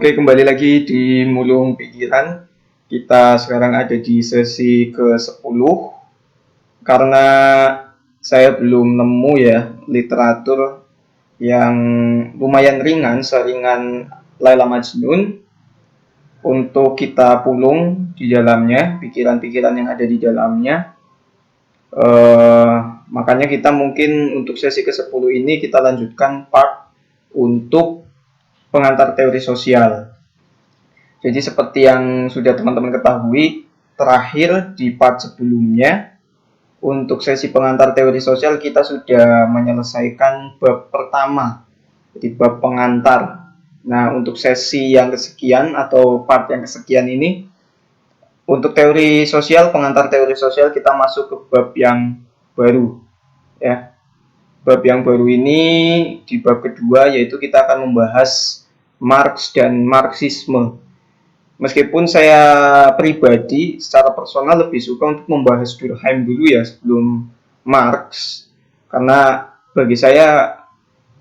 Oke, kembali lagi di Mulung Pikiran. Kita sekarang ada di sesi ke-10 karena saya belum nemu ya literatur yang lumayan ringan, seringan Laila Majnun untuk kita pulung di dalamnya, pikiran-pikiran yang ada di dalamnya. Makanya kita mungkin untuk sesi ke-10 ini kita lanjutkan part untuk pengantar teori sosial. Jadi seperti yang sudah teman-teman ketahui, terakhir di part sebelumnya, untuk sesi pengantar teori sosial kita sudah menyelesaikan bab pertama, jadi bab pengantar. Nah, untuk sesi yang kesekian atau part yang kesekian ini, untuk teori sosial, pengantar teori sosial kita masuk ke bab yang baru. Ya, bab yang baru ini di bab kedua yaitu kita akan membahas Marx dan Marxisme. Meskipun saya pribadi secara personal lebih suka untuk membahas Durkheim dulu ya sebelum Marx, karena bagi saya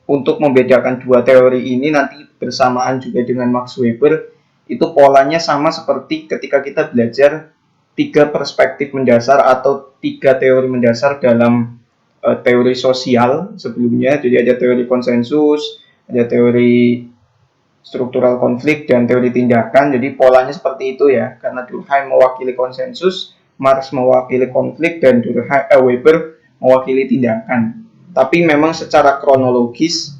untuk membedakan dua teori ini nanti bersamaan juga dengan Max Weber, itu polanya sama seperti ketika kita belajar tiga perspektif mendasar atau tiga teori mendasar dalam teori sosial sebelumnya. Jadi ada teori konsensus, ada teori struktural konflik, dan teori tindakan. Jadi polanya seperti itu ya, karena Durkheim mewakili konsensus, Marx mewakili konflik, dan Weber mewakili tindakan. Tapi memang secara kronologis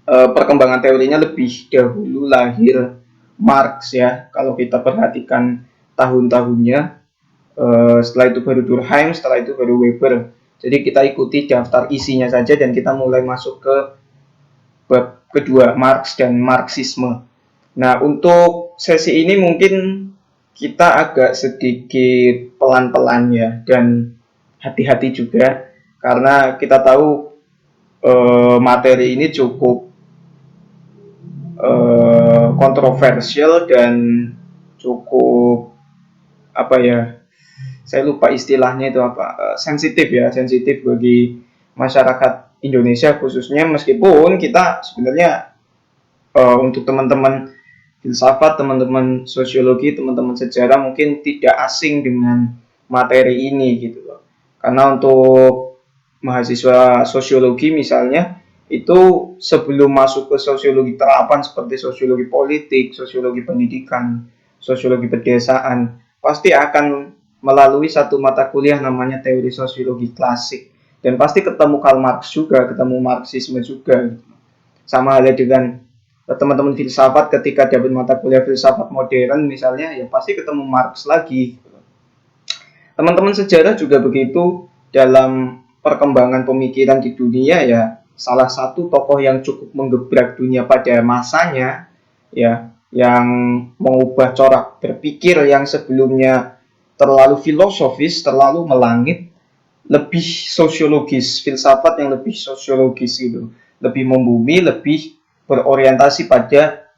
perkembangan teorinya lebih dahulu lahir Marx ya, kalau kita perhatikan tahun-tahunnya. Setelah itu baru Durkheim, setelah itu baru Weber. Jadi kita ikuti daftar isinya saja dan kita mulai masuk ke bab kedua, Marx dan Marxisme. Nah, untuk sesi ini mungkin kita agak sedikit pelan-pelan ya, dan hati-hati juga, karena kita tahu materi ini cukup kontroversial dan cukup apa ya, saya lupa istilahnya itu apa, sensitif ya, sensitif bagi masyarakat Indonesia khususnya, meskipun kita sebenarnya untuk teman-teman filsafat, teman-teman sosiologi, teman-teman sejarah mungkin tidak asing dengan materi ini gitu loh. Karena untuk mahasiswa sosiologi misalnya, itu sebelum masuk ke sosiologi terapan seperti sosiologi politik, sosiologi pendidikan, sosiologi pedesaan, pasti akan melalui satu mata kuliah namanya teori sosiologi klasik. Dan pasti ketemu Karl Marx juga, ketemu Marxisme juga. Sama halnya dengan teman-teman filsafat ketika dapat mata kuliah filsafat modern misalnya, ya pasti ketemu Marx lagi. Teman-teman sejarah juga begitu, dalam perkembangan pemikiran di dunia ya, salah satu tokoh yang cukup menggebrak dunia pada masanya ya, yang mengubah corak berpikir yang sebelumnya terlalu filosofis, terlalu melangit, lebih sosiologis, filsafat yang lebih sosiologis gitu, lebih membumi, lebih berorientasi pada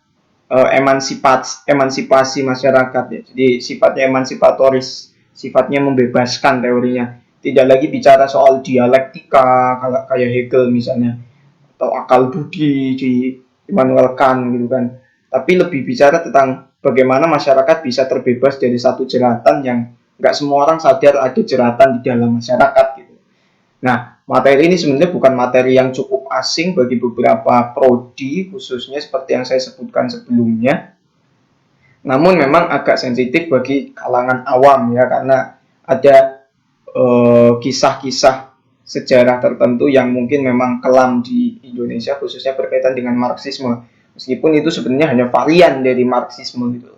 emansipasi masyarakat ya. Jadi sifatnya emansipatoris, sifatnya membebaskan teorinya. Tidak lagi bicara soal dialektika kayak Hegel misalnya, atau akal budi di Immanuel Kant gitu kan. Tapi lebih bicara tentang bagaimana masyarakat bisa terbebas dari satu jeratan yang nggak semua orang sadar ada jeratan di dalam masyarakat gitu. Nah, materi ini sebenarnya bukan materi yang cukup asing bagi beberapa prodi, khususnya seperti yang saya sebutkan sebelumnya. Namun memang agak sensitif bagi kalangan awam ya, karena ada kisah-kisah sejarah tertentu yang mungkin memang kelam di Indonesia, khususnya berkaitan dengan Marxisme. Meskipun itu sebenarnya hanya varian dari Marxisme gitu.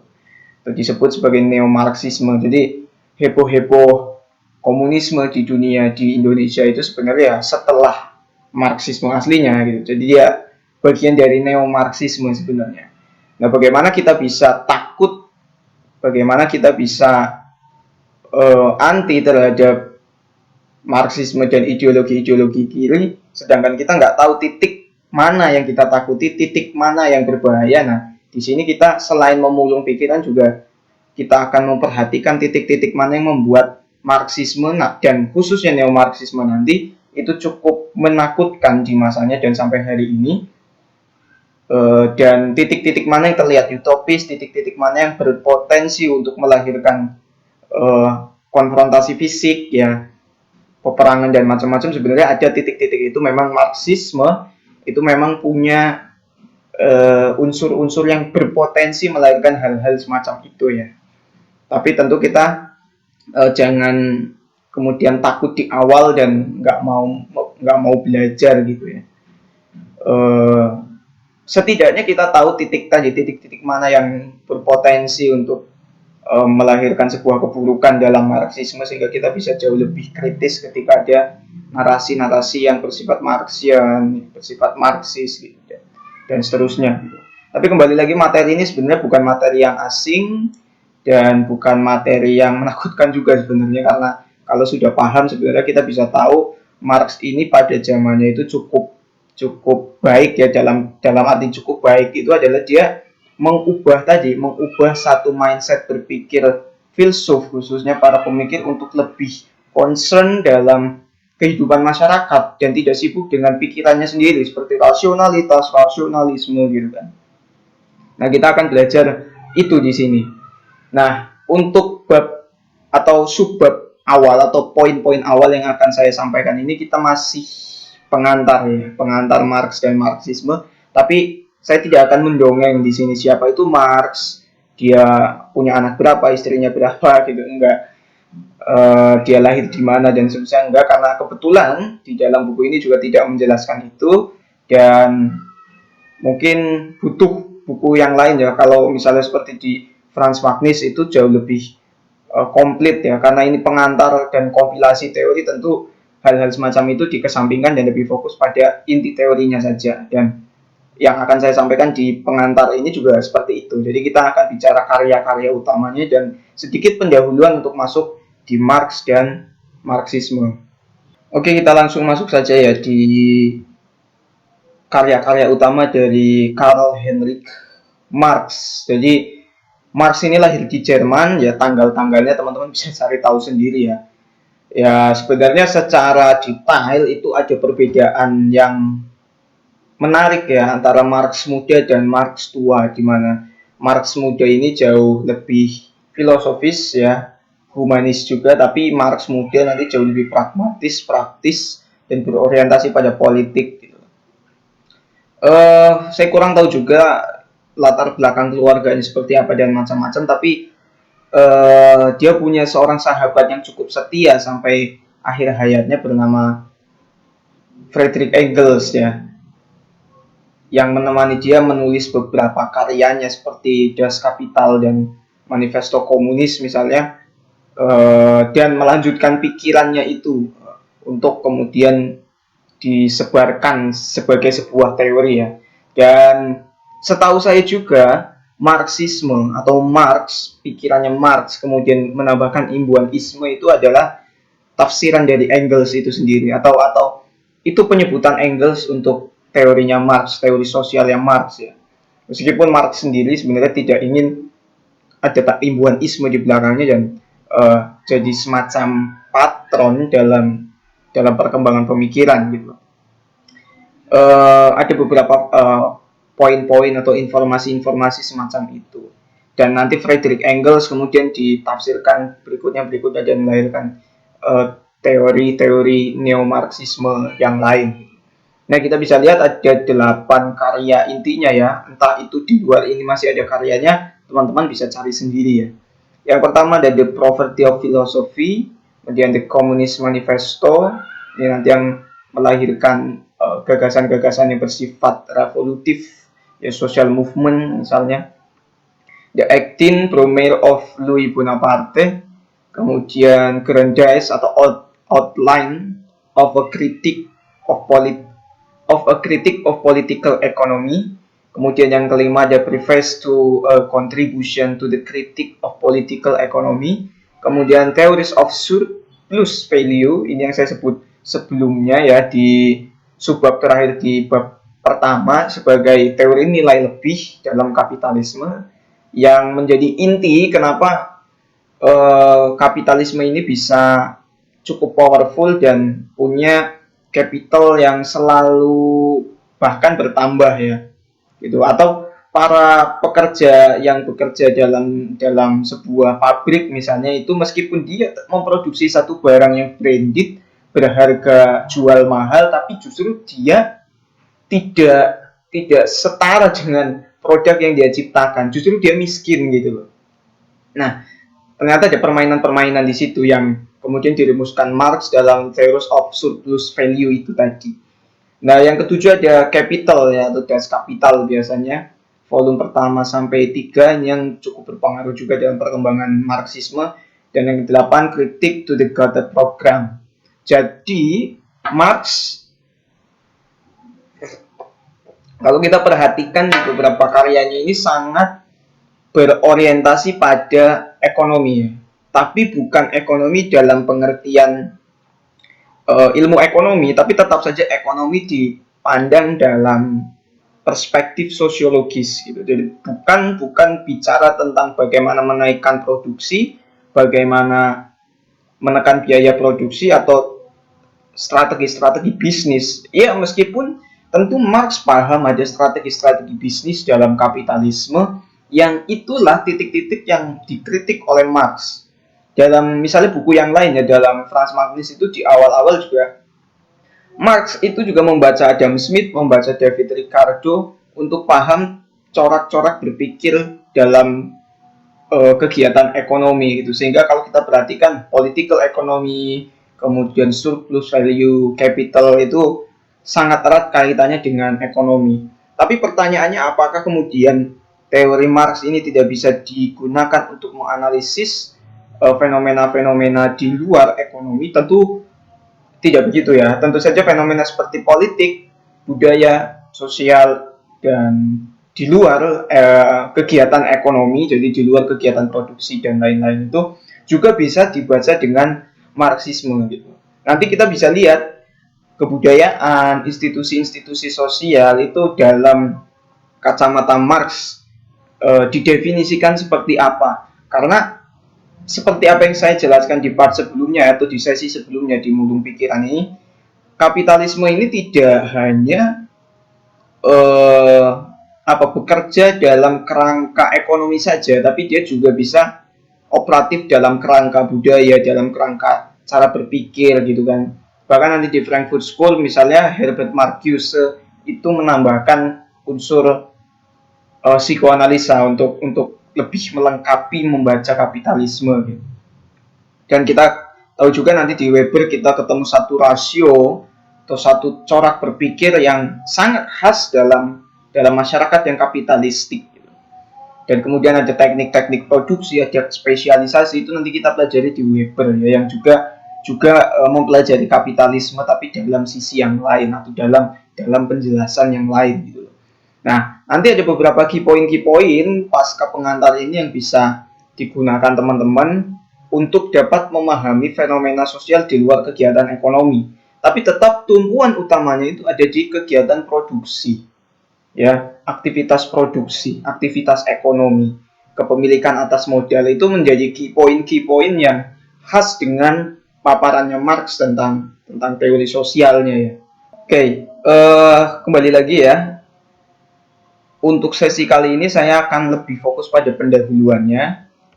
Itu disebut sebagai neo-Marxisme. Jadi heboh-heboh komunisme di dunia di Indonesia itu sebenarnya setelah Marxisme aslinya gitu. Jadi dia bagian dari neo-Marxisme sebenarnya. Nah, bagaimana kita bisa takut, bagaimana kita bisa anti terhadap Marxisme dan ideologi-ideologi kiri, sedangkan kita nggak tahu titik mana yang kita takuti, titik mana yang berbahaya. Nah, di sini kita selain memulung pikiran juga kita akan memperhatikan titik-titik mana yang membuat Marxisme dan khususnya neo-Marxisme nanti itu cukup menakutkan di masanya dan sampai hari ini. Dan titik-titik mana yang terlihat utopis, titik-titik mana yang berpotensi untuk melahirkan konfrontasi fisik ya, peperangan dan macam-macam. Sebenarnya ada titik-titik itu memang Marxisme itu memang punya unsur-unsur yang berpotensi melahirkan hal-hal semacam itu ya. Tapi tentu kita jangan kemudian takut di awal dan nggak mau belajar gitu ya. Setidaknya kita tahu titik-titik mana yang berpotensi untuk melahirkan sebuah keburukan dalam Marxisme, sehingga kita bisa jauh lebih kritis ketika ada narasi-narasi yang bersifat Marxian, bersifat Marxis gitu, dan seterusnya. Gitu. Tapi kembali lagi, materi ini sebenarnya bukan materi yang asing dan bukan materi yang menakutkan juga sebenarnya, karena kalau sudah paham sebenarnya kita bisa tahu Marx ini pada zamannya itu cukup baik ya, dalam arti cukup baik itu adalah dia mengubah satu mindset berpikir filsuf khususnya para pemikir untuk lebih concern dalam kehidupan masyarakat dan tidak sibuk dengan pikirannya sendiri seperti rasionalisme gitu kan. Nah, kita akan belajar itu di sini. Nah, untuk bab atau subbab awal atau poin-poin awal yang akan saya sampaikan ini, kita masih pengantar ya, pengantar Marx dan Marxisme. Tapi saya tidak akan mendongeng di sini siapa itu Marx, dia punya anak berapa, istrinya berapa gitu, enggak. Dia lahir di mana dan sebagainya, enggak, karena kebetulan di dalam buku ini juga tidak menjelaskan itu, dan mungkin butuh buku yang lain ya. Kalau misalnya seperti di Franz Magnis itu jauh lebih komplit ya, karena ini pengantar dan kompilasi teori, tentu hal-hal semacam itu dikesampingkan dan lebih fokus pada inti teorinya saja. Dan yang akan saya sampaikan di pengantar ini juga seperti itu. Jadi kita akan bicara karya-karya utamanya dan sedikit pendahuluan untuk masuk di Marx dan Marxisme. Oke, kita langsung masuk saja ya di karya-karya utama dari Karl Heinrich Marx. Jadi Marx ini lahir di Jerman ya, tanggal-tanggalnya teman-teman bisa cari tahu sendiri ya. Ya, sebenarnya secara detail itu ada perbedaan yang menarik ya antara Marx muda dan Marx tua, di mana Marx muda ini jauh lebih filosofis ya, humanis juga, tapi Marx muda nanti jauh lebih pragmatis, praktis, dan berorientasi pada politik gitu. Saya kurang tahu juga latar belakang keluarganya seperti apa dan macam-macam, tapi dia punya seorang sahabat yang cukup setia sampai akhir hayatnya bernama Friedrich Engels ya, yang menemani dia menulis beberapa karyanya seperti Das Kapital dan Manifesto Komunis misalnya, dan melanjutkan pikirannya itu untuk kemudian disebarkan sebagai sebuah teori ya. Dan setahu saya juga Marxisme atau Marx, pikirannya Marx kemudian menambahkan imbuhan isme itu adalah tafsiran dari Engels itu sendiri, atau itu penyebutan Engels untuk teorinya Marx, teori sosial yang Marx ya. Meskipun Marx sendiri sebenarnya tidak ingin ada imbuhan isme di belakangnya dan jadi semacam patron dalam perkembangan pemikiran gitu. Ada beberapa poin-poin atau informasi-informasi semacam itu. Dan nanti Friedrich Engels kemudian ditafsirkan berikutnya dan melahirkan teori-teori neo-Marxisme yang lain. Nah, kita bisa lihat ada 8 karya intinya ya. Entah itu di luar ini masih ada karyanya, teman-teman bisa cari sendiri ya. Yang pertama ada The Poverty of Philosophy, kemudian The Communist Manifesto, ini nanti yang melahirkan gagasan-gagasan yang bersifat revolutif, ya, social movement misalnya. The 18 Brumaire of Louis Bonaparte, kemudian Grandize atau Outline of a Critique of Political Economy. Kemudian yang kelima ada Preface to a Contribution to the Critique of Political Economy. Kemudian Theories of Surplus Value, ini yang saya sebut sebelumnya ya di subbab terakhir di bab pertama sebagai teori nilai lebih dalam kapitalisme, yang menjadi inti kenapa kapitalisme ini bisa cukup powerful dan punya capital yang selalu bahkan bertambah ya. gitu, atau para pekerja yang bekerja dalam sebuah pabrik misalnya, itu meskipun dia memproduksi satu barang yang branded berharga jual mahal, tapi justru dia tidak tidak setara dengan produk yang dia ciptakan, justru dia miskin gitu loh. Nah, ternyata ada permainan-permainan di situ yang kemudian dirumuskan Marx dalam Theory of Surplus Value itu tadi. Nah, yang ketujuh ada capital ya, atau das kapital biasanya. Volume pertama sampai 3 yang cukup berpengaruh juga dalam perkembangan Marxisme. Dan yang kedelapan, Critique to the Gotha Program. Jadi, Marx, kalau kita perhatikan di beberapa karyanya ini sangat berorientasi pada ekonomi. Tapi bukan ekonomi dalam pengertian ilmu ekonomi, tapi tetap saja ekonomi dipandang dalam perspektif sosiologis gitu. Jadi bukan bicara tentang bagaimana menaikkan produksi, bagaimana menekan biaya produksi atau strategi-strategi bisnis. Ya, meskipun tentu Marx paham ada strategi-strategi bisnis dalam kapitalisme yang itulah titik-titik yang dikritik oleh Marx. Dalam misalnya buku yang lain ya, dalam Franz Marx itu di awal-awal juga Marx itu juga membaca Adam Smith, membaca David Ricardo untuk paham corak-corak berpikir dalam kegiatan ekonomi gitu. Sehingga kalau kita perhatikan political economy, kemudian surplus value capital itu sangat erat kaitannya dengan ekonomi. Tapi pertanyaannya, apakah kemudian teori Marx ini tidak bisa digunakan untuk menganalisis fenomena-fenomena di luar ekonomi? Tentu tidak begitu ya. Tentu saja fenomena seperti politik, budaya, sosial, dan di luar kegiatan ekonomi, jadi di luar kegiatan produksi dan lain-lain itu juga bisa dibaca dengan Marxisme gitu. Nanti kita bisa lihat kebudayaan, institusi-institusi sosial itu dalam kacamata Marx didefinisikan seperti apa. Karena seperti apa yang saya jelaskan di part sebelumnya atau di sesi sebelumnya di Mulung Pikiran ini, kapitalisme ini tidak hanya bekerja dalam kerangka ekonomi saja, tapi dia juga bisa operatif dalam kerangka budaya, dalam kerangka cara berpikir gitu kan. Bahkan nanti di Frankfurt School misalnya Herbert Marcuse itu menambahkan unsur psikoanalisa untuk lebih melengkapi membaca kapitalisme gitu. Dan kita tahu juga nanti di Weber kita ketemu satu rasio atau satu corak berpikir yang sangat khas dalam masyarakat yang kapitalistik gitu. Dan kemudian ada teknik-teknik produksi, ada spesialisasi, itu nanti kita pelajari di Weber ya, yang juga mempelajari kapitalisme tapi dalam sisi yang lain atau dalam penjelasan yang lain gitu. Nah, nanti ada beberapa key point pasca pengantar ini yang bisa digunakan teman-teman untuk dapat memahami fenomena sosial di luar kegiatan ekonomi. Tapi tetap tumpuan utamanya itu ada di kegiatan produksi. Ya, aktivitas produksi, aktivitas ekonomi. Kepemilikan atas modal itu menjadi key point yang khas dengan paparannya Marx tentang teori sosialnya ya. Oke, kembali lagi ya. Untuk sesi kali ini saya akan lebih fokus pada pendahuluannya,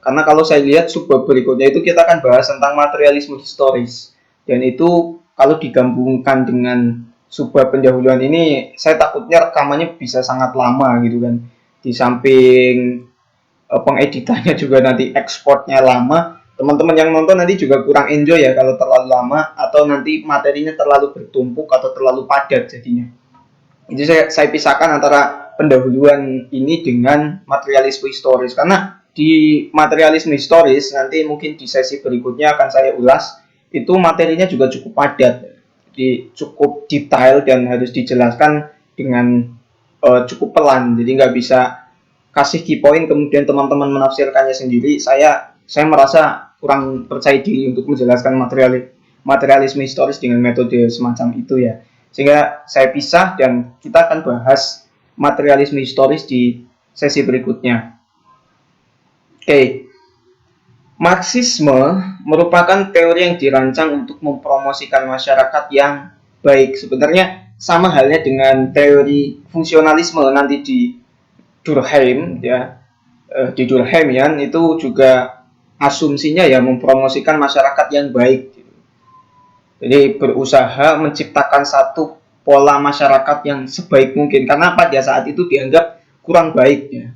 karena kalau saya lihat subbab berikutnya itu kita akan bahas tentang materialisme historis, dan itu kalau digabungkan dengan subbab pendahuluan ini, saya takutnya rekamannya bisa sangat lama gitu kan. Di samping pengeditannya juga nanti ekspornya lama, teman-teman yang nonton nanti juga kurang enjoy ya kalau terlalu lama, atau nanti materinya terlalu bertumpuk atau terlalu padat jadinya. Jadi saya pisahkan antara pendahuluan ini dengan materialisme historis, karena di materialisme historis nanti mungkin di sesi berikutnya akan saya ulas, itu materinya juga cukup padat, jadi cukup detail dan harus dijelaskan dengan cukup pelan, jadi nggak bisa kasih key point kemudian teman-teman menafsirkannya sendiri. Saya merasa kurang percaya diri untuk menjelaskan materialisme historis dengan metode semacam itu ya. Sehingga saya pisah dan kita akan bahas materialisme historis di sesi berikutnya. Oke. Marxisme merupakan teori yang dirancang untuk mempromosikan masyarakat yang baik. Sebenarnya sama halnya dengan teori fungsionalisme nanti di Durkheim ya. Di Durkheimian itu juga asumsinya ya mempromosikan masyarakat yang baik. Jadi berusaha menciptakan satu pola masyarakat yang sebaik mungkin karena pada saat itu dianggap kurang baik ya.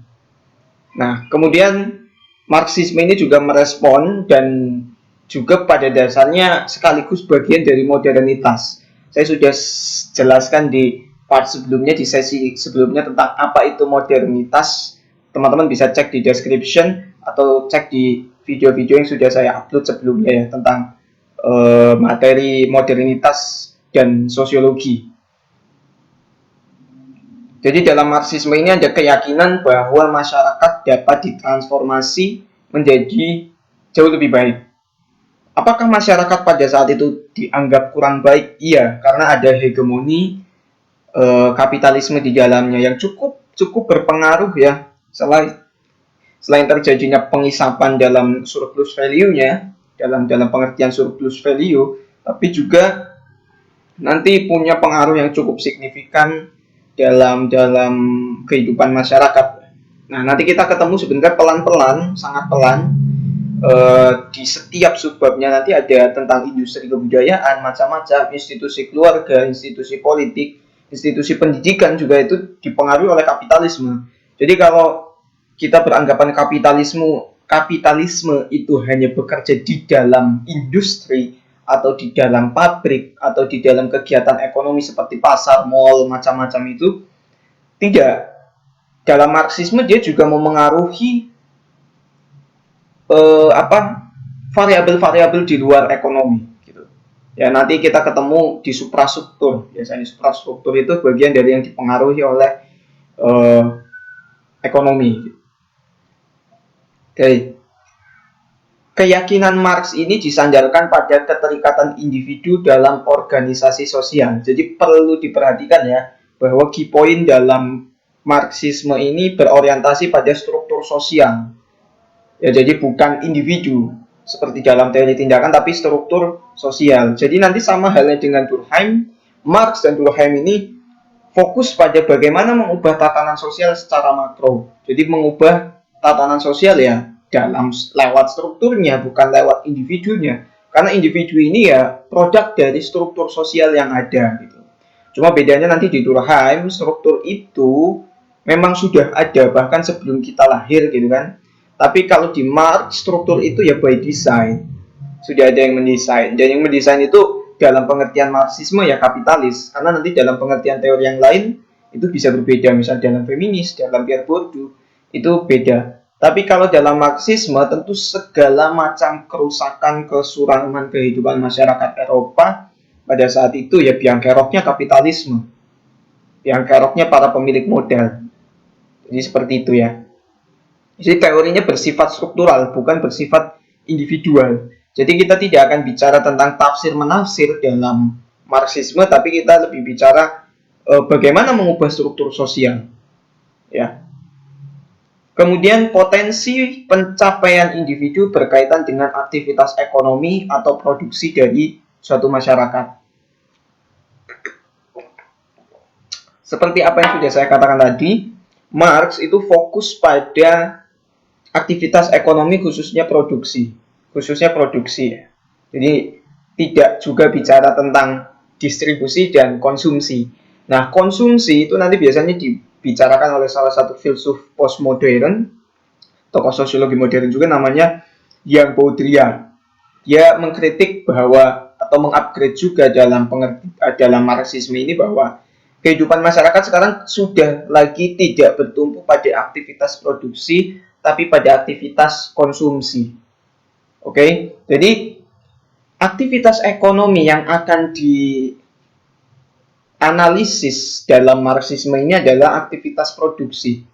Nah, kemudian Marxisme ini juga merespon dan juga pada dasarnya sekaligus bagian dari modernitas. Saya sudah jelaskan di part sebelumnya, di sesi sebelumnya tentang apa itu modernitas. Teman-teman bisa cek di description atau cek di video-video yang sudah saya upload sebelumnya ya tentang materi modernitas dan sosiologi. Jadi dalam Marxisme ini ada keyakinan bahwa masyarakat dapat ditransformasi menjadi jauh lebih baik. Apakah masyarakat pada saat itu dianggap kurang baik? Iya, karena ada hegemoni kapitalisme di dalamnya yang cukup berpengaruh ya. Selain terjadinya pengisapan dalam surplus value-nya, dalam pengertian surplus value, tapi juga nanti punya pengaruh yang cukup signifikan dalam kehidupan masyarakat. Nah, nanti kita ketemu sebenarnya pelan-pelan, sangat pelan. Di setiap subbabnya nanti ada tentang industri kebudayaan, macam-macam, institusi keluarga, institusi politik, institusi pendidikan juga itu dipengaruhi oleh kapitalisme. Jadi kalau kita beranggapan kapitalisme itu hanya bekerja di dalam industri atau di dalam pabrik atau di dalam kegiatan ekonomi seperti pasar, mall, macam-macam itu, tidak. Dalam Marxisme dia juga memengaruhi variabel-variabel di luar ekonomi gitu. Ya nanti kita ketemu di suprastruktur. Biasanya suprastruktur itu bagian dari yang dipengaruhi oleh ekonomi. Oke. Keyakinan Marx ini disandarkan pada keterikatan individu dalam organisasi sosial. Jadi perlu diperhatikan ya bahwa key point dalam Marxisme ini berorientasi pada struktur sosial. Ya, jadi bukan individu seperti dalam teori tindakan, tapi struktur sosial. Jadi nanti sama halnya dengan Durkheim, Marx dan Durkheim ini fokus pada bagaimana mengubah tatanan sosial secara makro. Jadi mengubah tatanan sosial ya dalam lewat strukturnya, bukan lewat individunya. Karena individu ini ya produk dari struktur sosial yang ada gitu. Cuma bedanya nanti di Durkheim, struktur itu memang sudah ada bahkan sebelum kita lahir gitu kan. Tapi kalau di Marx, struktur itu ya by design. Sudah ada yang mendesain. Dan yang mendesain itu dalam pengertian Marxisme ya kapitalis. Karena nanti dalam pengertian teori yang lain itu bisa berbeda. Misalnya dalam feminis, dalam Pierre Bourdieu, itu beda. Tapi kalau dalam Marxisme tentu segala macam kerusakan, kesurangan kehidupan masyarakat Eropa pada saat itu ya biang keroknya kapitalisme. Biang keroknya para pemilik modal. Jadi seperti itu ya. Jadi teorinya bersifat struktural, bukan bersifat individual. Jadi kita tidak akan bicara tentang tafsir-menafsir dalam Marxisme, tapi kita lebih bicara bagaimana mengubah struktur sosial. Ya. Kemudian potensi pencapaian individu berkaitan dengan aktivitas ekonomi atau produksi dari suatu masyarakat. Seperti apa yang sudah saya katakan tadi, Marx itu fokus pada aktivitas ekonomi khususnya produksi ya. Jadi tidak juga bicara tentang distribusi dan konsumsi. Nah, konsumsi itu nanti biasanya dibicarakan oleh salah satu filsuf postmodern, tokoh sosiologi modern juga namanya Jean Baudrillard. Dia mengkritik bahwa atau mengupgrade juga dalam Marxisme ini bahwa kehidupan masyarakat sekarang sudah lagi tidak bertumpu pada aktivitas produksi tapi pada aktivitas konsumsi. Oke, jadi aktivitas ekonomi yang akan dianalisis dalam Marxisme ini adalah aktivitas produksi.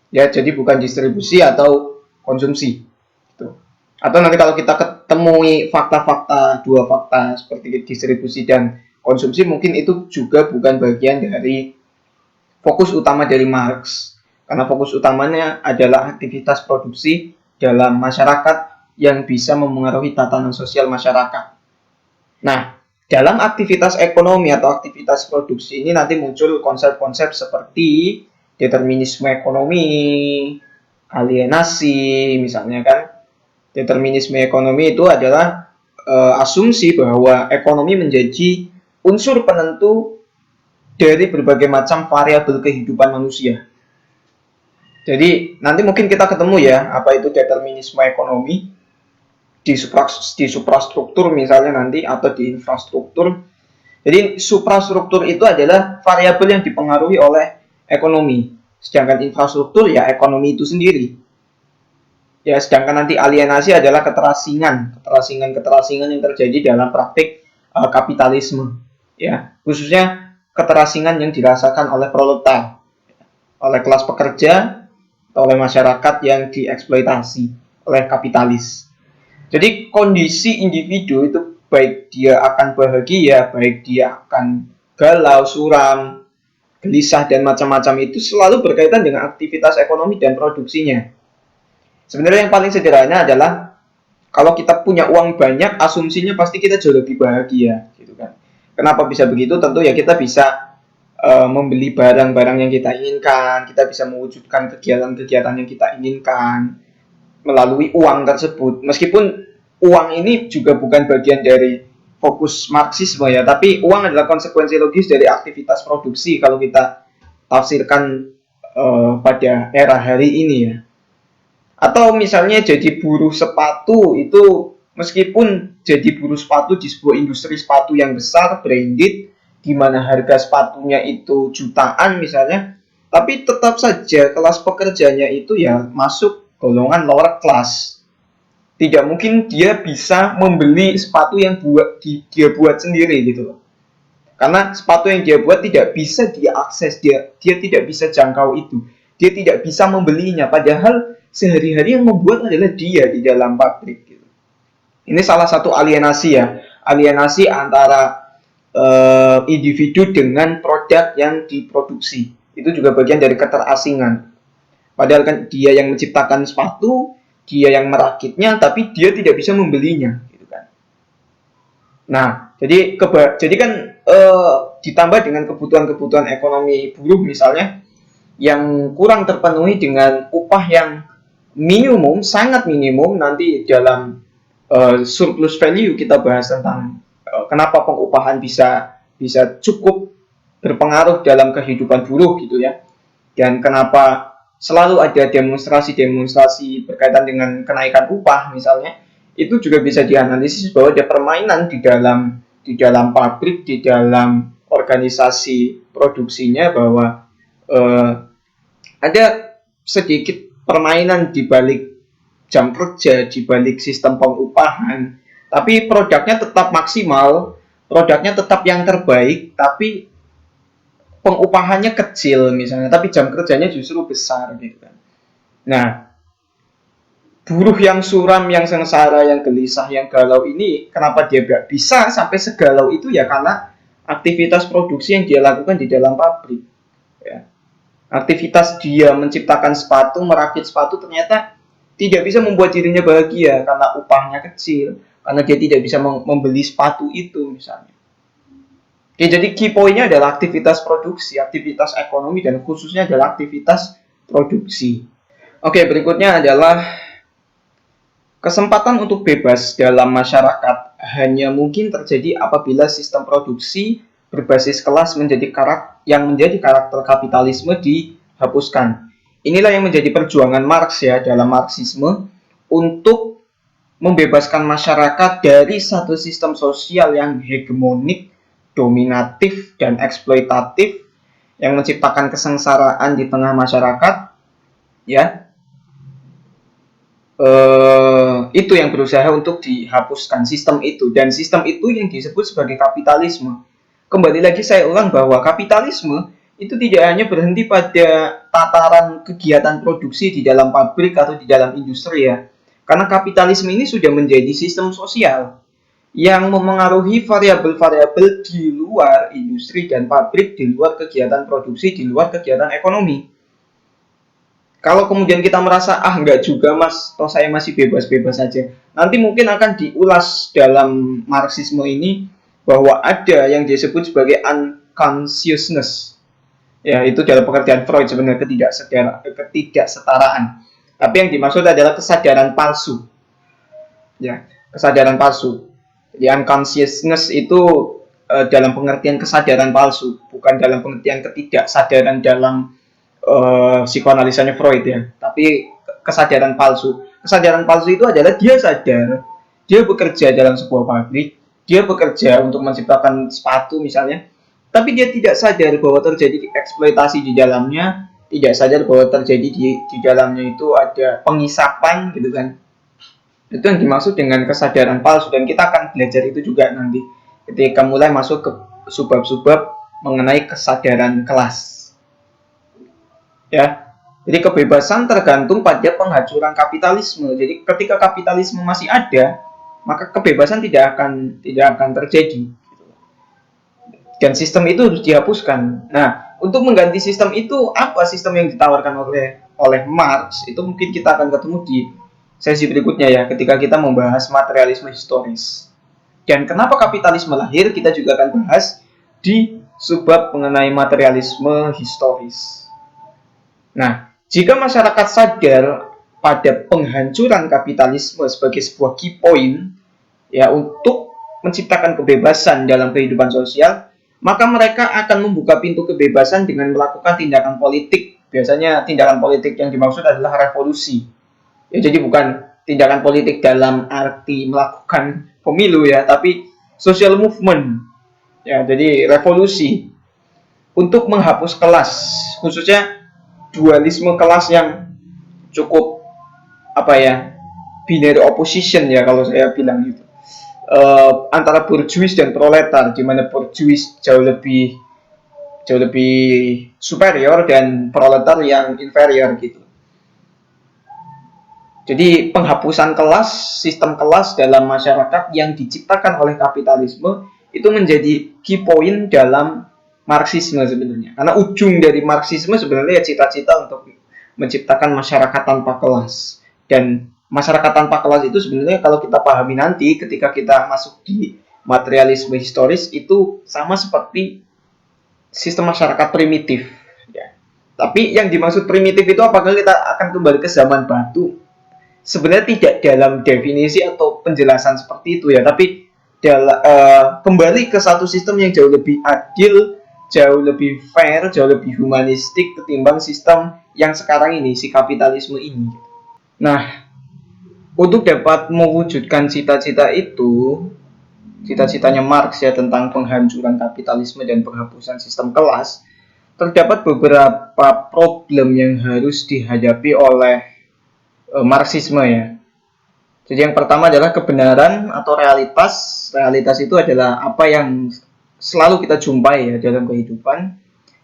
Ya, jadi bukan distribusi atau konsumsi. Gitu. Atau nanti kalau kita ketemui dua fakta seperti distribusi dan konsumsi, mungkin itu juga bukan bagian dari fokus utama dari Marx. Karena fokus utamanya adalah aktivitas produksi dalam masyarakat yang bisa memengaruhi tatanan sosial masyarakat. Nah, dalam aktivitas ekonomi atau aktivitas produksi ini nanti muncul konsep-konsep seperti determinisme ekonomi, alienasi, misalnya kan. Determinisme ekonomi itu adalah asumsi bahwa ekonomi menjadi unsur penentu dari berbagai macam variabel kehidupan manusia. Jadi nanti mungkin kita ketemu ya, apa itu determinisme ekonomi di suprastruktur misalnya nanti, atau di infrastruktur. Jadi suprastruktur itu adalah variabel yang dipengaruhi oleh ekonomi, sedangkan infrastruktur ya ekonomi itu sendiri. Ya, sedangkan nanti alienasi adalah keterasingan yang terjadi dalam praktik kapitalisme. Ya, khususnya keterasingan yang dirasakan oleh proletar, oleh kelas pekerja, atau oleh masyarakat yang dieksploitasi oleh kapitalis. Jadi kondisi individu itu baik dia akan bahagia, baik dia akan galau, suram, gelisah, dan macam-macam itu selalu berkaitan dengan aktivitas ekonomi dan produksinya. Sebenarnya yang paling sederhana adalah kalau kita punya uang banyak, asumsinya pasti kita jauh lebih bahagia, gitu kan. Kenapa bisa begitu? Tentu ya kita bisa membeli barang-barang yang kita inginkan, kita bisa mewujudkan kegiatan-kegiatan yang kita inginkan melalui uang tersebut. Meskipun uang ini juga bukan bagian dari fokus Marxisme ya, tapi uang adalah konsekuensi logis dari aktivitas produksi kalau kita tafsirkan pada era hari ini ya. Atau misalnya jadi buruh sepatu itu, meskipun jadi buruh sepatu di sebuah industri sepatu yang besar, branded, di mana harga sepatunya itu jutaan misalnya, tapi tetap saja kelas pekerjanya itu ya masuk golongan lower class. Tidak mungkin dia bisa membeli sepatu yang dia buat sendiri gitu loh. Karena sepatu yang dia buat tidak bisa dia akses, dia tidak bisa jangkau itu. Dia tidak bisa membelinya, padahal sehari-hari yang membuat adalah dia di dalam pabrik gitu. Ini salah satu alienasi ya, alienasi antara individu dengan produk yang diproduksi. Itu juga bagian dari keterasingan. Padahal kan dia yang menciptakan sepatu, dia yang merakitnya, tapi dia tidak bisa membelinya gitu kan. Nah, jadi kan ditambah dengan kebutuhan-kebutuhan ekonomi buruh misalnya yang kurang terpenuhi dengan upah yang minimum, sangat minimum. Nanti dalam surplus value kita bahas tentang kenapa pengupahan bisa cukup berpengaruh dalam kehidupan buruh gitu ya, dan kenapa selalu ada demonstrasi berkaitan dengan kenaikan upah misalnya. Itu juga bisa dianalisis bahwa ada permainan di dalam pabrik, di dalam organisasi produksinya, bahwa ada sedikit permainan di balik jam kerja, di balik sistem pengupahan, tapi produknya tetap maksimal, produknya tetap yang terbaik, tapi pengupahannya kecil misalnya, tapi jam kerjanya justru besar gitu kan. Nah, buruh yang suram, yang sengsara, yang gelisah, yang galau ini, kenapa dia bisa sampai segalau itu ya karena aktivitas produksi yang dia lakukan di dalam pabrik. Ya. Aktivitas dia menciptakan sepatu, merakit sepatu ternyata tidak bisa membuat dirinya bahagia karena upahnya kecil, karena dia tidak bisa membeli sepatu itu misalnya. Oke, jadi key point-nya adalah aktivitas produksi, aktivitas ekonomi, dan khususnya adalah aktivitas produksi. Oke, berikutnya adalah kesempatan untuk bebas dalam masyarakat hanya mungkin terjadi apabila sistem produksi berbasis kelas yang menjadi karakter kapitalisme dihapuskan. Inilah yang menjadi perjuangan Marx ya dalam Marxisme, untuk membebaskan masyarakat dari satu sistem sosial yang hegemonik, dominatif, dan eksploitatif yang menciptakan kesengsaraan di tengah masyarakat ya. Itu yang berusaha untuk dihapuskan sistem itu, dan sistem itu yang disebut sebagai kapitalisme. Kembali lagi saya ulang bahwa kapitalisme itu tidak hanya berhenti pada tataran kegiatan produksi di dalam pabrik atau di dalam industri ya, karena kapitalisme ini sudah menjadi sistem sosial yang memengaruhi variabel-variabel di luar industri dan pabrik, di luar kegiatan produksi, di luar kegiatan ekonomi. Kalau kemudian kita merasa, enggak juga mas, toh saya masih bebas-bebas saja, nanti mungkin akan diulas dalam Marxisme ini bahwa ada yang disebut sebagai unconsciousness. Ya, itu dalam pengertian Freud sebenarnya ketidaksetaraan. Tapi yang dimaksud adalah kesadaran palsu. Ya, kesadaran palsu. Jadi unconsciousness itu dalam pengertian kesadaran palsu, bukan dalam pengertian ketidaksadaran dalam psikoanalisanya Freud ya. Tapi kesadaran palsu. Kesadaran palsu itu adalah dia sadar, dia bekerja dalam sebuah pabrik, dia bekerja untuk menciptakan sepatu misalnya, tapi dia tidak sadar bahwa terjadi eksploitasi di dalamnya, tidak sadar bahwa terjadi di dalamnya itu ada pengisapan gitu kan. Itu yang dimaksud dengan kesadaran palsu, dan kita akan belajar itu juga nanti ketika mulai masuk ke subbab-subbab mengenai kesadaran kelas. Ya, jadi kebebasan tergantung pada penghancuran kapitalisme. Jadi ketika kapitalisme masih ada, maka kebebasan tidak akan terjadi. Dan sistem itu harus dihapuskan. Nah, untuk mengganti sistem itu, apa sistem yang ditawarkan oleh Marx? Itu mungkin kita akan ketemu di sesi berikutnya ya, ketika kita membahas materialisme historis. Dan kenapa kapitalisme lahir, kita juga akan bahas di subbab mengenai materialisme historis. Nah, jika masyarakat sadar pada penghancuran kapitalisme sebagai sebuah key point ya untuk menciptakan kebebasan dalam kehidupan sosial, maka mereka akan membuka pintu kebebasan dengan melakukan tindakan politik. Biasanya tindakan politik yang dimaksud adalah revolusi. Ya, jadi bukan tindakan politik dalam arti melakukan pemilu ya, tapi social movement. Ya, jadi revolusi untuk menghapus kelas, khususnya dualisme kelas yang cukup binary opposition ya kalau saya bilang gitu. Antara bourgeois dan proletar, di mana bourgeois jauh lebih superior dan proletar yang inferior gitu. Jadi penghapusan kelas, sistem kelas dalam masyarakat yang diciptakan oleh kapitalisme itu menjadi key point dalam Marxisme sebenarnya. Karena ujung dari Marxisme sebenarnya cita-cita untuk menciptakan masyarakat tanpa kelas. Dan masyarakat tanpa kelas itu sebenarnya kalau kita pahami nanti ketika kita masuk di materialisme historis itu sama seperti sistem masyarakat primitif. Ya. Tapi yang dimaksud primitif itu apakah kita akan kembali ke zaman batu? Sebenarnya tidak dalam definisi atau penjelasan seperti itu ya, tapi kembali ke satu sistem yang jauh lebih adil, jauh lebih fair, jauh lebih humanistik ketimbang sistem yang sekarang ini, si kapitalisme ini. Nah, untuk dapat mewujudkan cita-cita itu, cita-citanya Marx ya tentang penghancuran kapitalisme dan penghapusan sistem kelas, terdapat beberapa problem yang harus dihadapi oleh Marxisme ya. Jadi yang pertama adalah kebenaran atau realitas. Realitas itu adalah apa yang selalu kita jumpai ya dalam kehidupan.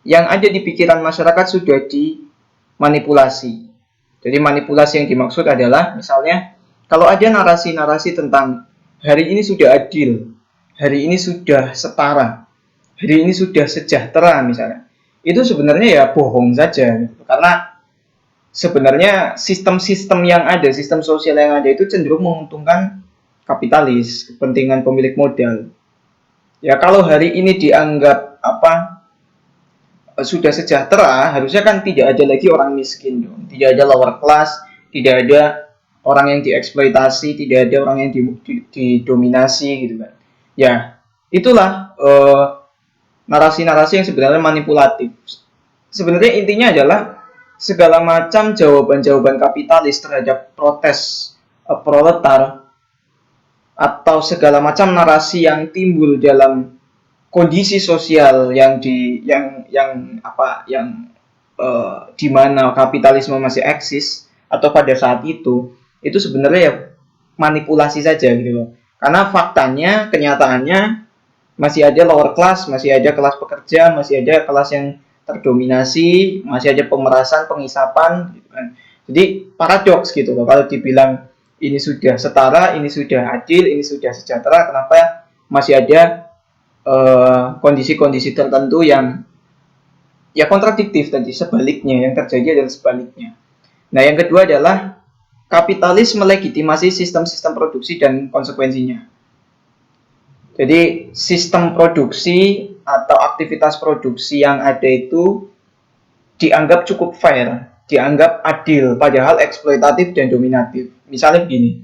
Yang ada di pikiran masyarakat sudah dimanipulasi. Jadi manipulasi yang dimaksud adalah misalnya kalau ada narasi-narasi tentang hari ini sudah adil, hari ini sudah setara, hari ini sudah sejahtera misalnya. Itu sebenarnya ya bohong saja gitu. Karena sebenarnya sistem-sistem yang ada, sistem sosial yang ada itu cenderung menguntungkan kapitalis, kepentingan pemilik modal. Ya kalau hari ini dianggap sudah sejahtera, harusnya kan tidak ada lagi orang miskin, tidak ada lower class, tidak ada orang yang dieksploitasi, tidak ada orang yang didominasi gitu kan. Ya itulah narasi-narasi yang sebenarnya manipulatif. Sebenarnya intinya adalah segala macam jawaban-jawaban kapitalis terhadap protes proletar atau segala macam narasi yang timbul dalam kondisi sosial yang di mana kapitalisme masih eksis atau pada saat itu sebenarnya ya manipulasi saja gitu loh. Karena faktanya, kenyataannya masih ada lower class, masih ada kelas pekerja, masih ada kelas yang terdominasi, masih ada pemerasan, pengisapan gitu kan. Jadi paradoks gitu loh kalau dibilang ini sudah setara, ini sudah adil, ini sudah sejahtera, kenapa masih ada kondisi-kondisi tertentu yang ya kontradiktif tadi, sebaliknya yang terjadi adalah sebaliknya. Nah, yang kedua adalah kapitalis melegitimasi sistem-sistem produksi dan konsekuensinya. Jadi sistem produksi atau aktivitas produksi yang ada itu dianggap cukup fair, dianggap adil, padahal eksploitatif dan dominatif. Misalnya begini,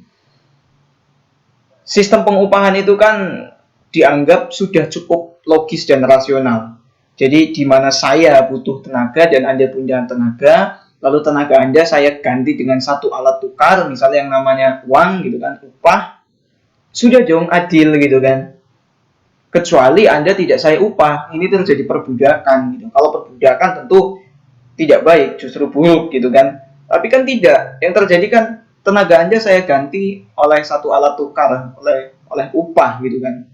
sistem pengupahan itu kan dianggap sudah cukup logis dan rasional. Jadi di mana saya butuh tenaga dan Anda punya tenaga, lalu tenaga Anda saya ganti dengan satu alat tukar, misalnya yang namanya uang gitu kan, upah, sudah dong adil gitu kan. Kecuali Anda tidak saya upah, ini terjadi perbudakan gitu. Kalau perbudakan tentu tidak baik, justru buruk gitu kan. Tapi kan tidak, yang terjadi kan tenaga Anda saya ganti oleh satu alat tukar, oleh upah gitu kan.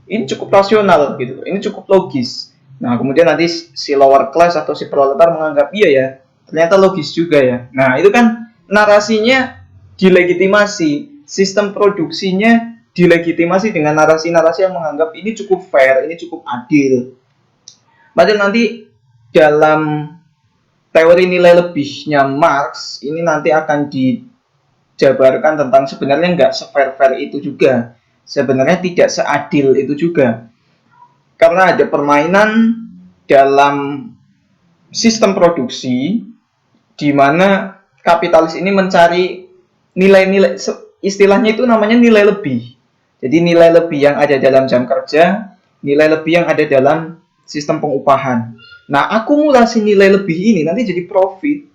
Ini cukup rasional gitu, ini cukup logis. Nah, kemudian nanti si lower class atau si proletar menganggap iya ya, ternyata logis juga ya. Nah, itu kan narasinya dilegitimasi, sistem produksinya dilegitimasi dengan narasi-narasi yang menganggap ini cukup fair, ini cukup adil. Padahal nanti dalam teori nilai lebihnya Marx ini nanti akan dijabarkan tentang sebenarnya nggak se-fair-fair itu juga. Sebenarnya tidak seadil itu juga. Karena ada permainan dalam sistem produksi di mana kapitalis ini mencari nilai-nilai, istilahnya itu namanya nilai lebih. Jadi nilai lebih yang ada dalam jam kerja, nilai lebih yang ada dalam sistem pengupahan. Nah, akumulasi nilai lebih ini nanti jadi profit.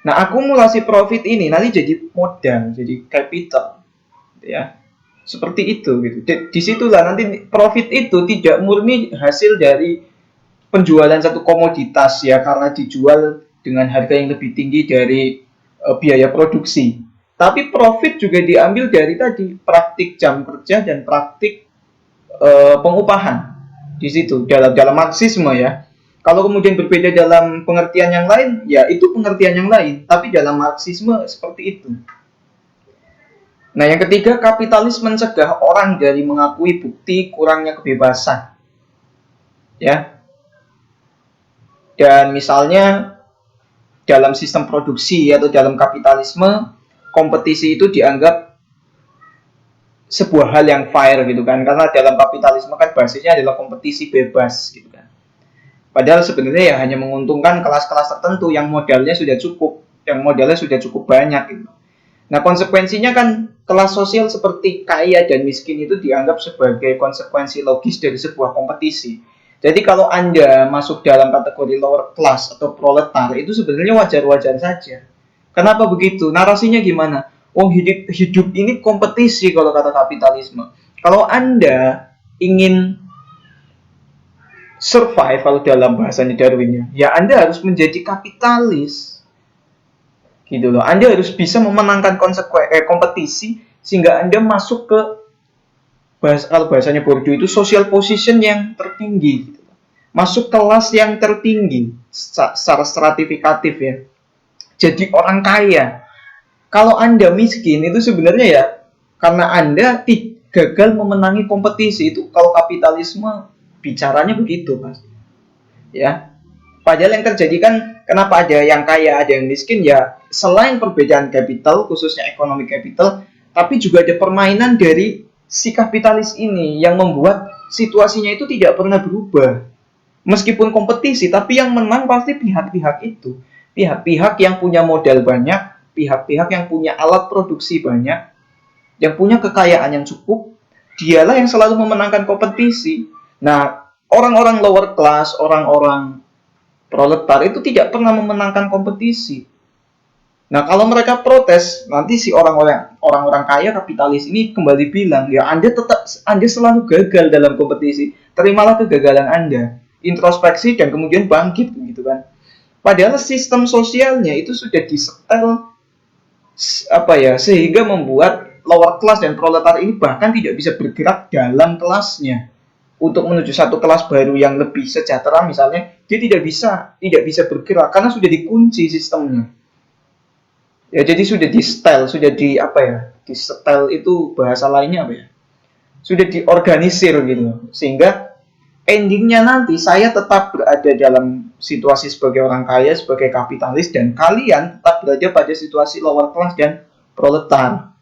Nah, akumulasi profit ini nanti jadi modal, jadi capital, ya. Seperti itu gitu. Disitulah nanti profit itu tidak murni hasil dari penjualan satu komoditas ya, karena dijual dengan harga yang lebih tinggi dari biaya produksi. Tapi profit juga diambil dari tadi praktik jam kerja dan praktik pengupahan di situ dalam Marxisme ya. Kalau kemudian berbeda dalam pengertian yang lain, ya itu pengertian yang lain. Tapi dalam Marxisme seperti itu. Nah, yang ketiga, kapitalis mencegah orang dari mengakui bukti kurangnya kebebasan. Ya. Dan misalnya dalam sistem produksi atau dalam kapitalisme, kompetisi itu dianggap sebuah hal yang fair gitu kan, karena dalam kapitalisme kan basisnya adalah kompetisi bebas gitu kan. Padahal sebenarnya ya hanya menguntungkan kelas-kelas tertentu yang modalnya sudah cukup banyak gitu. Nah, konsekuensinya kan kelas sosial seperti kaya dan miskin itu dianggap sebagai konsekuensi logis dari sebuah kompetisi. Jadi kalau Anda masuk dalam kategori lower class atau proletar, itu sebenarnya wajar-wajar saja. Kenapa begitu? Narasinya gimana? Oh, hidup ini kompetisi kalau kata kapitalisme. Kalau Anda ingin survive, kalau dalam bahasanya Darwin ya Anda harus menjadi kapitalis. Gitu loh. Anda harus bisa memenangkan kompetisi sehingga Anda masuk ke kalau bahasanya Bourdieu itu social position yang tertinggi. Gitu. Masuk kelas yang tertinggi secara stratifikatif ya. Jadi orang kaya. Kalau Anda miskin itu sebenarnya ya karena Anda gagal memenangi kompetisi itu. Kalau kapitalisme bicaranya begitu pasti. Ya. Padahal yang terjadi kan kenapa ada yang kaya, ada yang miskin ya selain perbedaan kapital, khususnya ekonomi kapital, tapi juga ada permainan dari si kapitalis ini yang membuat situasinya itu tidak pernah berubah. Meskipun kompetisi, tapi yang menang pasti pihak-pihak itu. Pihak-pihak yang punya modal banyak, pihak-pihak yang punya alat produksi banyak, yang punya kekayaan yang cukup, dialah yang selalu memenangkan kompetisi. Nah, orang-orang lower class, orang-orang proletar itu tidak pernah memenangkan kompetisi. Nah, kalau mereka protes, nanti si orang-orang kaya kapitalis ini kembali bilang, ya Anda selalu gagal dalam kompetisi. Terimalah kegagalan Anda, introspeksi dan kemudian bangkit gitu kan. Padahal sistem sosialnya itu sudah disetel sehingga membuat lower class dan proletar ini bahkan tidak bisa bergerak dalam kelasnya. Untuk menuju satu kelas baru yang lebih sejahtera misalnya, dia tidak bisa bergerak karena sudah dikunci sistemnya. Ya, jadi sudah di setel itu bahasa lainnya apa ya? Sudah diorganisir gitu. Sehingga endingnya nanti saya tetap berada dalam situasi sebagai orang kaya, sebagai kapitalis, dan kalian tetap berada pada situasi lower class dan proletar.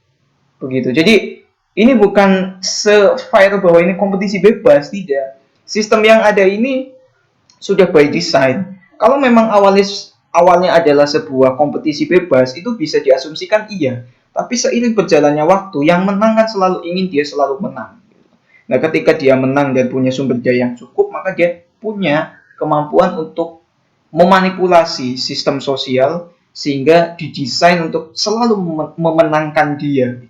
Begitu. Jadi Ini bukan se-fair bahwa ini kompetisi bebas, tidak. Sistem yang ada ini sudah by design. Kalau memang awalnya adalah sebuah kompetisi bebas, itu bisa diasumsikan iya. Tapi seiring berjalannya waktu, yang menang kan selalu ingin dia selalu menang. Nah, ketika dia menang dan punya sumber daya yang cukup, maka dia punya kemampuan untuk memanipulasi sistem sosial sehingga didesain untuk selalu memenangkan dia.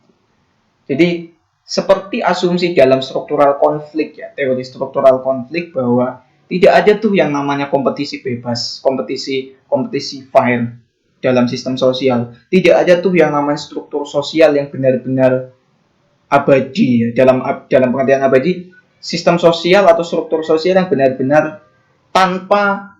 Jadi seperti asumsi dalam struktural konflik ya, teori struktural konflik bahwa tidak ada tuh yang namanya kompetisi bebas, kompetisi fair dalam sistem sosial. Tidak ada tuh yang namanya struktur sosial yang benar-benar abadi ya. Dalam pengertian abadi, sistem sosial atau struktur sosial yang benar-benar tanpa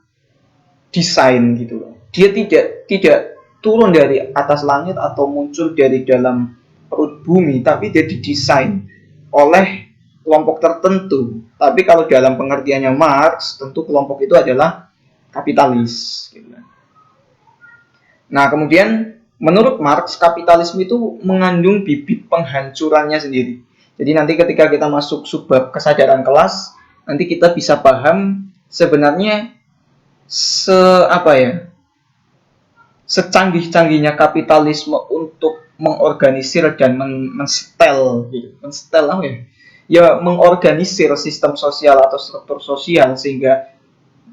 desain gitu loh. Dia tidak turun dari atas langit atau muncul dari dalam perut bumi, tapi dia didesain oleh kelompok tertentu. Tapi kalau dalam pengertiannya Marx, tentu kelompok itu adalah kapitalis. Nah, kemudian menurut Marx, kapitalisme itu mengandung bibit penghancurannya sendiri. Jadi nanti ketika kita masuk subbab kesadaran kelas, nanti kita bisa paham sebenarnya secanggih-canggihnya kapitalisme untuk mengorganisir dan mensetel gitu. Mensetel apa ya? Ya mengorganisir sistem sosial atau struktur sosial sehingga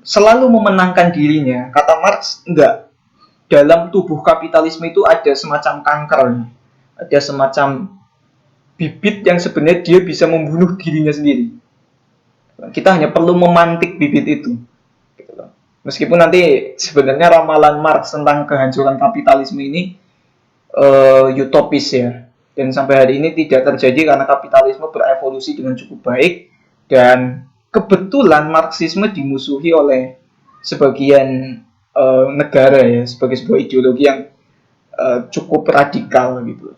selalu memenangkan dirinya. Kata Marx, enggak. Dalam tubuh kapitalisme itu ada semacam kanker, ada semacam bibit yang sebenarnya dia bisa membunuh dirinya sendiri. Kita hanya perlu memantik bibit itu. Meskipun nanti sebenarnya ramalan Marx tentang kehancuran kapitalisme ini utopis ya, dan sampai hari ini tidak terjadi karena kapitalisme berevolusi dengan cukup baik dan kebetulan Marxisme dimusuhi oleh sebagian negara ya, sebagai sebuah ideologi yang cukup radikal gitu,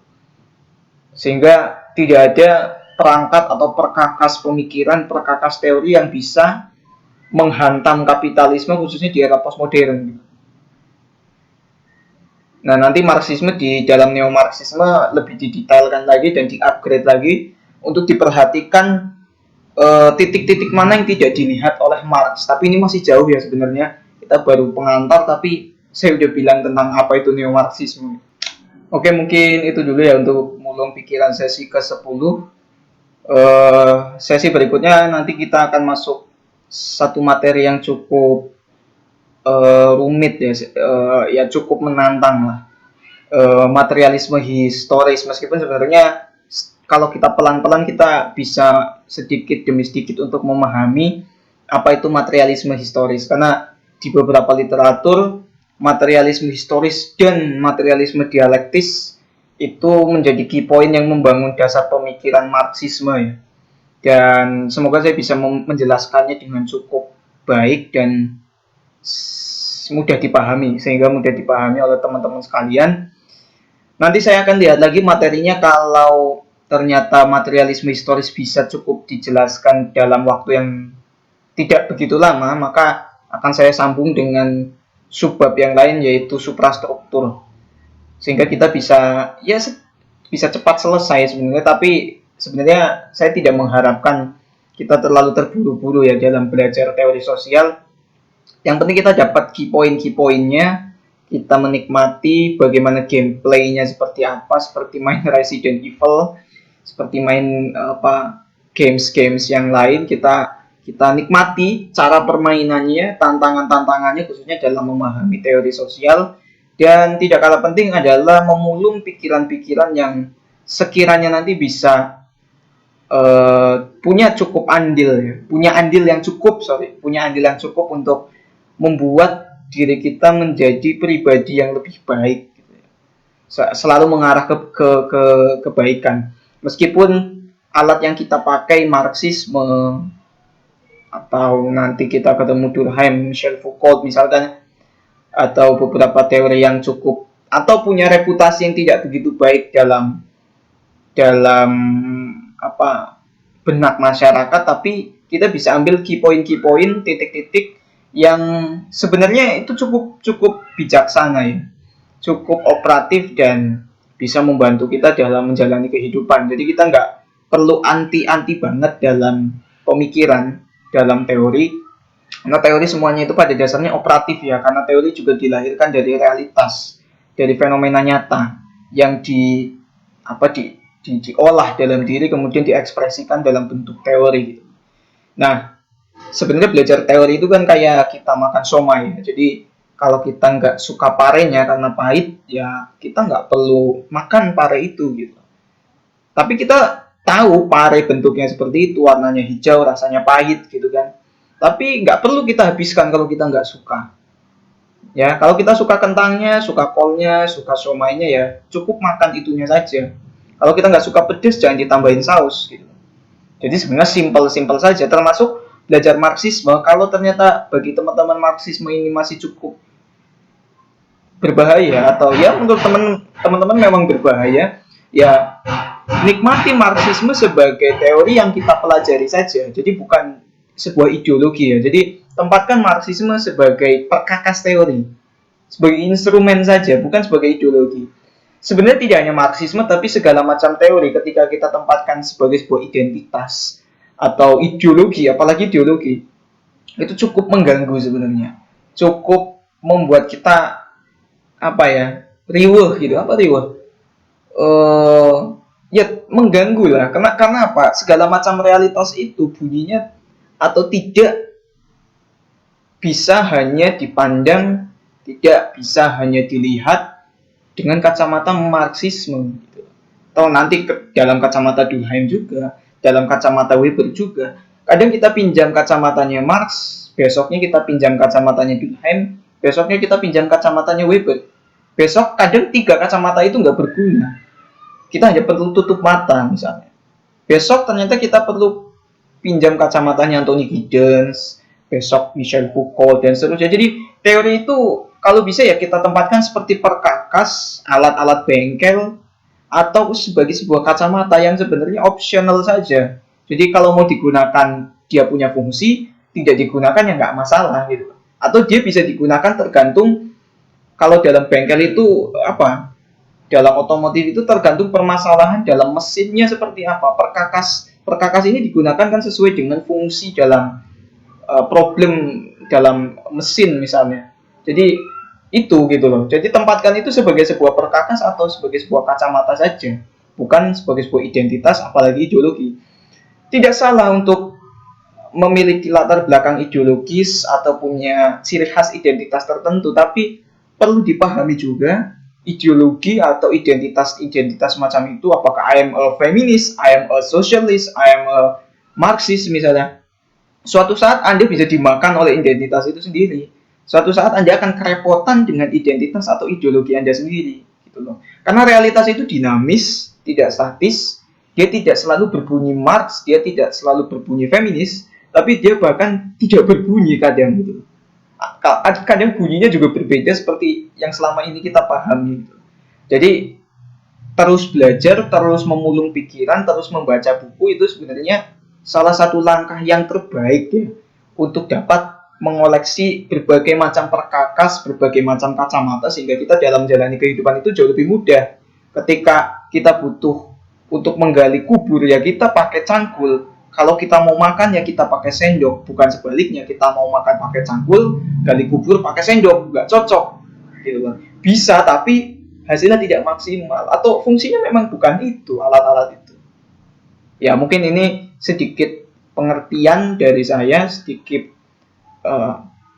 sehingga tidak ada perangkat atau perkakas pemikiran, perkakas teori yang bisa menghantam kapitalisme khususnya di era postmodern. Nah, nanti Marxisme di dalam neo-Marxisme lebih didetailkan lagi dan di-upgrade lagi untuk diperhatikan titik-titik mana yang tidak dilihat oleh Marx. Tapi ini masih jauh ya sebenarnya. Kita baru pengantar, tapi saya udah bilang tentang apa itu neo-Marxisme. Oke, mungkin itu dulu ya untuk mulung pikiran sesi ke-10. Sesi berikutnya nanti kita akan masuk satu materi yang cukup rumit ya, ya cukup menantang lah. Materialisme historis, meskipun sebenarnya kalau kita pelan-pelan kita bisa sedikit demi sedikit untuk memahami apa itu materialisme historis, karena di beberapa literatur materialisme historis dan materialisme dialektis itu menjadi key point yang membangun dasar pemikiran Marxisme ya. Dan semoga saya bisa menjelaskannya dengan cukup baik dan mudah dipahami, sehingga mudah dipahami oleh teman-teman sekalian. Nanti saya akan lihat lagi materinya, kalau ternyata materialisme historis bisa cukup dijelaskan dalam waktu yang tidak begitu lama, maka akan saya sambung dengan subbab yang lain yaitu suprastruktur. Sehingga kita bisa cepat selesai sebenarnya, tapi sebenarnya saya tidak mengharapkan kita terlalu terburu-buru ya dalam belajar teori sosial. Yang penting kita dapat key point-nya, kita menikmati bagaimana gameplaynya seperti apa, seperti main Resident Evil, seperti main games-games yang lain, kita nikmati cara permainannya, tantangan-tantangannya khususnya dalam memahami teori sosial. Dan tidak kalah penting adalah memulung pikiran-pikiran yang sekiranya nanti bisa punya andil yang cukup untuk membuat diri kita menjadi pribadi yang lebih baik, selalu mengarah ke kebaikan. Meskipun alat yang kita pakai Marxisme atau nanti kita ketemu Durkheim, Michel Foucault misalkan, atau beberapa teori yang cukup atau punya reputasi yang tidak begitu baik dalam benak masyarakat, tapi kita bisa ambil key point, titik-titik yang sebenarnya itu cukup bijaksana ya, cukup operatif dan bisa membantu kita dalam menjalani kehidupan. Jadi kita perlu anti-anti banget dalam pemikiran, dalam teori. Karena teori semuanya itu pada dasarnya operatif ya, karena teori juga dilahirkan dari realitas, dari fenomena nyata yang diolah dalam diri kemudian diekspresikan dalam bentuk teori. Nah, sebenarnya belajar teori itu kan kayak kita makan somai ya. Jadi kalau kita nggak suka parenya karena pahit, ya kita nggak perlu makan pare itu gitu. Tapi kita tahu pare bentuknya seperti itu, warnanya hijau, rasanya pahit gitu kan. Tapi nggak perlu kita habiskan kalau kita nggak suka. Ya, kalau kita suka kentangnya, suka kolnya, suka somainya ya cukup makan itunya saja. Kalau kita nggak suka pedas, jangan ditambahin saus gitu. Jadi sebenarnya simpel-simpel saja, termasuk belajar Marxisme. Kalau ternyata bagi teman-teman Marxisme ini masih cukup berbahaya atau ya menurut teman-teman memang berbahaya, ya nikmati Marxisme sebagai teori yang kita pelajari saja. Jadi bukan sebuah ideologi ya. Jadi tempatkan Marxisme sebagai perkakas teori, sebagai instrumen saja, bukan sebagai ideologi. Sebenarnya tidak hanya Marxisme, tapi segala macam teori ketika kita tempatkan sebagai sebuah identitas atau ideologi, apalagi ideologi, itu cukup mengganggu sebenarnya. Cukup membuat kita riweuh gitu. Apa riweuh? Ya mengganggu lah. Karena apa? Segala macam realitas itu bunyinya atau tidak bisa hanya dipandang, tidak bisa hanya dilihat dengan kacamata Marxisme gitu. Atau nanti dalam kacamata Durkheim juga, dalam kacamata Weber juga. Kadang kita pinjam kacamatanya Marx, besoknya kita pinjam kacamatanya Durkheim, besoknya kita pinjam kacamatanya Weber. Besok kadang 3 kacamata itu nggak berguna. Kita hanya perlu tutup mata misalnya. Besok ternyata kita perlu pinjam kacamatanya Anthony Giddens, besok Michel Foucault dan seterusnya. Jadi teori itu kalau bisa ya kita tempatkan seperti perkakas, alat-alat bengkel, atau sebagai sebuah kacamata yang sebenarnya optional saja. Jadi kalau mau digunakan dia punya fungsi, tidak digunakan ya nggak masalah gitu. Atau dia bisa digunakan tergantung, kalau dalam bengkel itu dalam otomotif itu tergantung permasalahan dalam mesinnya seperti apa. Perkakas ini digunakan kan sesuai dengan fungsi dalam problem dalam mesin misalnya. Jadi itu gitu loh. Jadi tempatkan itu sebagai sebuah perkakas atau sebagai sebuah kacamata saja, bukan sebagai sebuah identitas apalagi ideologi. Tidak salah untuk memiliki latar belakang ideologis atau punya ciri khas identitas tertentu, tapi perlu dipahami juga ideologi atau identitas macam itu, apakah I am a feminist, I am a socialist, I am a Marxist misalnya. Suatu saat Anda bisa dimakan oleh identitas itu sendiri. Suatu saat Anda akan kerepotan dengan identitas atau ideologi Anda sendiri, gitu loh. Karena realitas itu dinamis, tidak statis. Dia tidak selalu berbunyi Marx, dia tidak selalu berbunyi feminis, tapi dia bahkan tidak berbunyi kadang gitu. Kadang bunyinya juga berbeda seperti yang selama ini kita pahami. Gitu. Jadi terus belajar, terus memulung pikiran, terus membaca buku itu sebenarnya salah satu langkah yang terbaik ya untuk dapat mengoleksi berbagai macam perkakas, berbagai macam kacamata sehingga kita dalam menjalani kehidupan itu jauh lebih mudah. Ketika kita butuh untuk menggali kubur ya kita pakai cangkul. Kalau kita mau makan ya kita pakai sendok, bukan sebaliknya kita mau makan pakai cangkul, gali kubur pakai sendok, nggak cocok. Gitu kan. Bisa tapi hasilnya tidak maksimal atau fungsinya memang bukan itu alat-alat itu. Ya mungkin ini sedikit pengertian dari saya, sedikit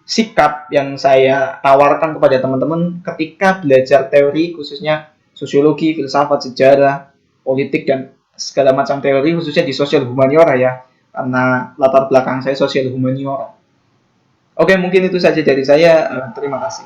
sikap yang saya tawarkan kepada teman-teman ketika belajar teori khususnya sosiologi, filsafat, sejarah, politik dan segala macam teori khususnya di sosial humaniora ya, karena latar belakang saya sosial humaniora. Oke, mungkin itu saja dari saya. Terima kasih.